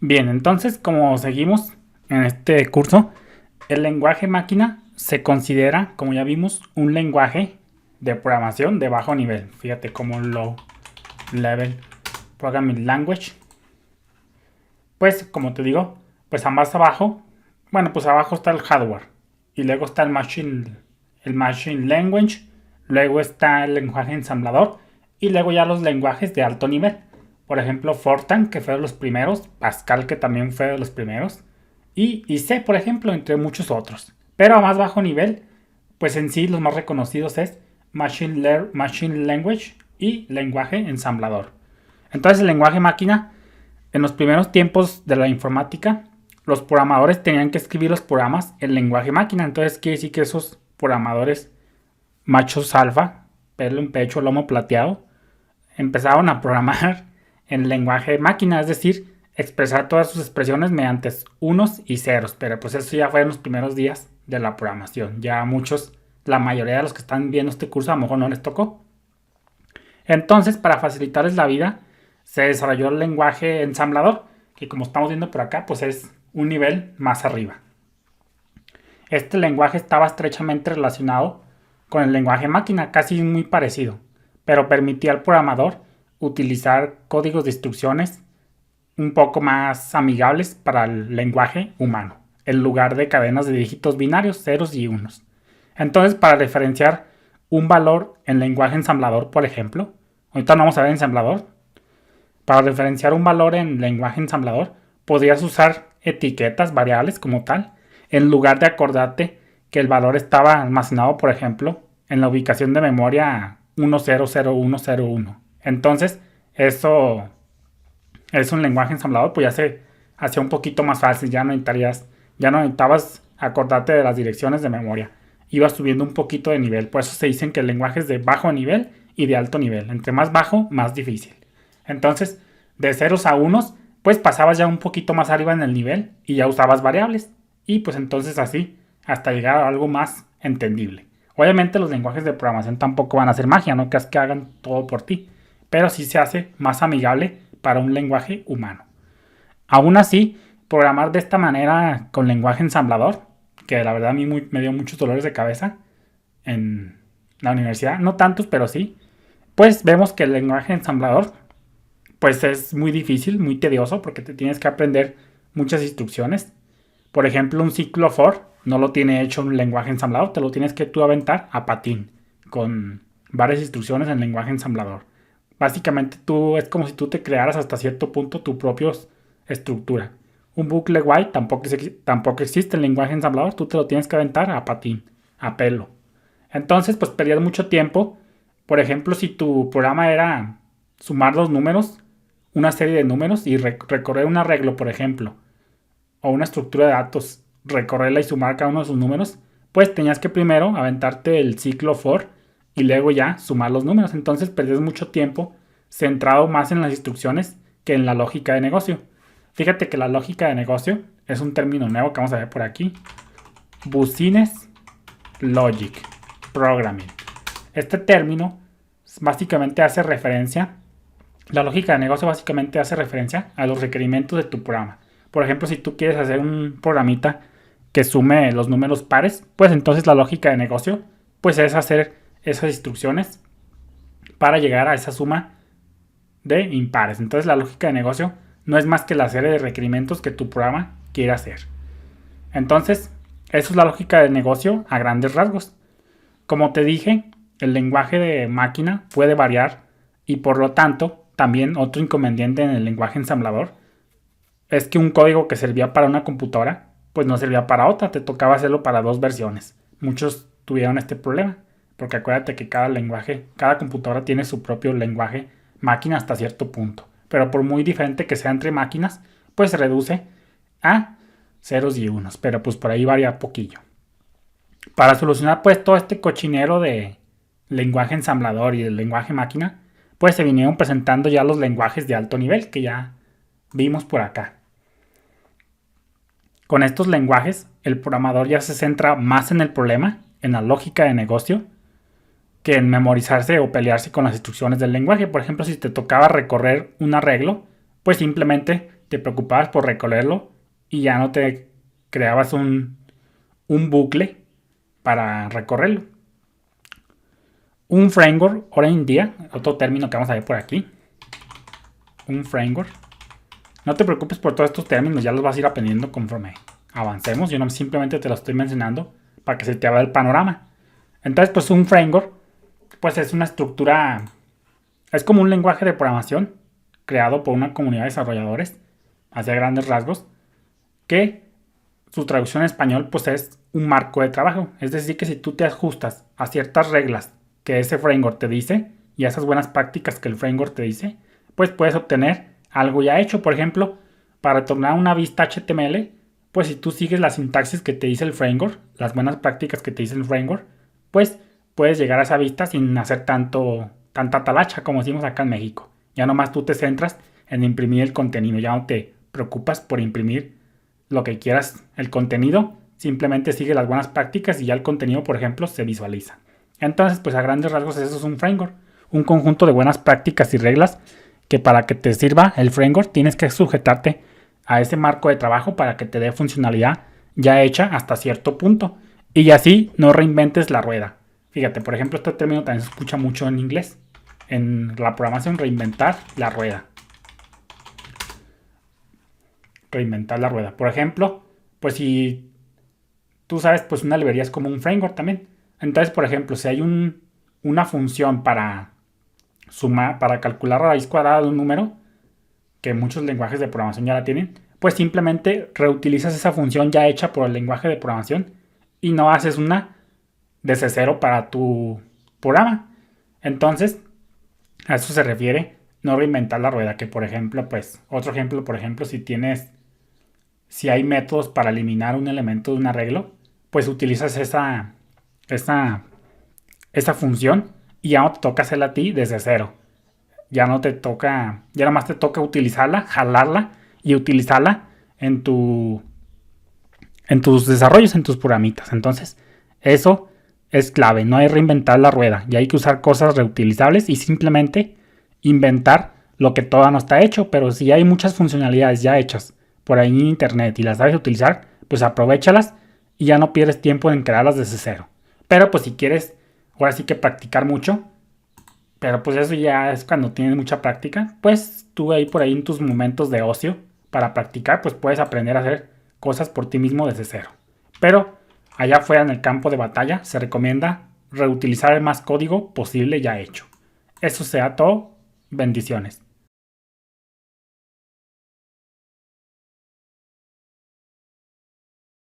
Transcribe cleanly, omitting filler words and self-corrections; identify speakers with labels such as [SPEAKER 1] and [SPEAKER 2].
[SPEAKER 1] Bien, entonces como seguimos en este curso, el lenguaje máquina se considera, como ya vimos, un lenguaje de programación de bajo nivel. Fíjate como low level programming language. Pues como te digo, pues a más abajo, bueno, pues abajo está el hardware y luego está el machine language, luego está el lenguaje ensamblador y luego ya los lenguajes de alto nivel. Por ejemplo, Fortran, que fue de los primeros, Pascal, que también fue de los primeros, y C, por ejemplo, entre muchos otros. Pero a más bajo nivel, pues en sí los más reconocidos es Machine Language y lenguaje ensamblador. Entonces el lenguaje máquina, en los primeros tiempos de la informática, los programadores tenían que escribir los programas en lenguaje máquina. Entonces quiere decir que esos programadores machos alfa, pelo en pecho, lomo plateado, empezaron a programar en lenguaje máquina, es decir, expresar todas sus expresiones mediante unos y ceros. Pero pues eso ya fue en los primeros días de la programación. Ya muchos, la mayoría de los que están viendo este curso a lo mejor no les tocó. Entonces, para facilitarles la vida, se desarrolló el lenguaje ensamblador, que como estamos viendo por acá, pues es un nivel más arriba. Este lenguaje estaba estrechamente relacionado con el lenguaje máquina, casi muy parecido, pero permitía al programador utilizar códigos de instrucciones un poco más amigables para el lenguaje humano, en lugar de cadenas de dígitos binarios, ceros y unos. Entonces, para referenciar un valor en lenguaje ensamblador, por ejemplo, ahorita no vamos a ver ensamblador, para referenciar un valor en lenguaje ensamblador, podrías usar etiquetas variables como tal, en lugar de acordarte que el valor estaba almacenado, por ejemplo, en la ubicación de memoria 100101. Entonces, eso es un lenguaje ensamblador, pues ya se hacía un poquito más fácil, ya no necesitabas acordarte de las direcciones de memoria. Ibas subiendo un poquito de nivel, por eso se dicen que el lenguaje es de bajo nivel y de alto nivel. Entre más bajo, más difícil. Entonces, de ceros a unos, pues pasabas ya un poquito más arriba en el nivel y ya usabas variables. Y pues entonces así, hasta llegar a algo más entendible. Obviamente los lenguajes de programación tampoco van a ser magia, no que es que hagan todo por ti, pero sí se hace más amigable para un lenguaje humano. Aún así, programar de esta manera con lenguaje ensamblador, que la verdad a mí me dio muchos dolores de cabeza en la universidad, no tantos, pero sí, pues vemos que el lenguaje ensamblador pues es muy difícil, muy tedioso, porque te tienes que aprender muchas instrucciones. Por ejemplo, un ciclo for no lo tiene hecho un lenguaje ensamblador, te lo tienes que tú aventar a patín, con varias instrucciones en lenguaje ensamblador. Básicamente es como si tú te crearas hasta cierto punto tu propia estructura. Un bucle while tampoco existe en lenguaje ensamblador, tú te lo tienes que aventar a patín, a pelo. Entonces, pues perdías mucho tiempo. Por ejemplo, si tu programa era sumar dos números, una serie de números y recorrer un arreglo, por ejemplo, o una estructura de datos, recorrerla y sumar cada uno de sus números, pues tenías que primero aventarte el ciclo for y luego ya sumar los números. Entonces perdías mucho tiempo centrado más en las instrucciones que en la lógica de negocio. Fíjate que la lógica de negocio es un término nuevo que vamos a ver por aquí. Business Logic Programming. Este término básicamente hace referencia, la lógica de negocio básicamente hace referencia a los requerimientos de tu programa. Por ejemplo, si tú quieres hacer un programita que sume los números pares, pues entonces la lógica de negocio pues es hacer esas instrucciones para llegar a esa suma de impares. Entonces la lógica de negocio no es más que la serie de requerimientos que tu programa quiere hacer. Entonces, eso es la lógica de negocio a grandes rasgos. Como te dije, el lenguaje de máquina puede variar y por lo tanto, también otro inconveniente en el lenguaje ensamblador es que un código que servía para una computadora, pues no servía para otra, te tocaba hacerlo para dos versiones. Muchos tuvieron este problema, porque acuérdate que cada computadora tiene su propio lenguaje máquina hasta cierto punto. Pero por muy diferente que sea entre máquinas, pues se reduce a ceros y unos, pero pues por ahí varía poquillo. Para solucionar pues todo este cochinero de lenguaje ensamblador y el lenguaje máquina, pues se vinieron presentando ya los lenguajes de alto nivel que ya vimos por acá. Con estos lenguajes, el programador ya se centra más en el problema, en la lógica de negocio, que en memorizarse o pelearse con las instrucciones del lenguaje. Por ejemplo, si te tocaba recorrer un arreglo, pues simplemente te preocupabas por recorrerlo y ya no te creabas un bucle para recorrerlo. Un framework, ahora en día, otro término que vamos a ver por aquí. Un framework. No te preocupes por todos estos términos, ya los vas a ir aprendiendo conforme avancemos. Yo no simplemente te lo estoy mencionando para que se te abra el panorama. Entonces, pues un framework, pues es una estructura, es como un lenguaje de programación creado por una comunidad de desarrolladores, hacia grandes rasgos, que su traducción en español pues es un marco de trabajo. Es decir, que si tú te ajustas a ciertas reglas que ese framework te dice y a esas buenas prácticas que el framework te dice, pues puedes obtener algo ya hecho. Por ejemplo, para retornar una vista HTML, pues si tú sigues la sintaxis que te dice el framework, las buenas prácticas que te dice el framework, pues puedes llegar a esa vista sin hacer tanta talacha como decimos acá en México. Ya nomás tú te centras en imprimir el contenido, ya no te preocupas por imprimir lo que quieras. El contenido simplemente sigue las buenas prácticas y ya el contenido, por ejemplo, se visualiza. Entonces, pues a grandes rasgos eso es un framework, un conjunto de buenas prácticas y reglas que para que te sirva el framework tienes que sujetarte a ese marco de trabajo para que te dé funcionalidad ya hecha hasta cierto punto. Y así no reinventes la rueda. Fíjate, por ejemplo, este término también se escucha mucho en inglés. En la programación, reinventar la rueda. Reinventar la rueda. Por ejemplo, pues si tú sabes, pues una librería es como un framework también. Entonces, por ejemplo, si hay una función para sumar, para calcular la raíz cuadrada de un número, que muchos lenguajes de programación ya la tienen, pues simplemente reutilizas esa función ya hecha por el lenguaje de programación y no haces una desde cero para tu programa. Entonces, a eso se refiere no reinventar la rueda, que por ejemplo, pues, otro ejemplo, por ejemplo, si hay métodos para eliminar un elemento de un arreglo, pues utilizas esa función y ya no te toca hacerla a ti desde cero. Ya no te toca, ya nomás te toca utilizarla, jalarla y utilizarla en tus desarrollos, en tus programitas. Entonces, eso es clave, no hay reinventar la rueda, y hay que usar cosas reutilizables y simplemente inventar lo que todavía no está hecho. Pero si hay muchas funcionalidades ya hechas por ahí en internet y las sabes utilizar, pues aprovéchalas y ya no pierdes tiempo en crearlas desde cero. Pero pues si quieres, ahora sí que practicar mucho, pero pues eso ya es cuando tienes mucha práctica, pues tú ahí por ahí en tus momentos de ocio para practicar, pues puedes aprender a hacer cosas por ti mismo desde cero. Pero allá afuera en el campo de batalla se recomienda reutilizar el más código posible ya hecho. Eso sea todo. Bendiciones.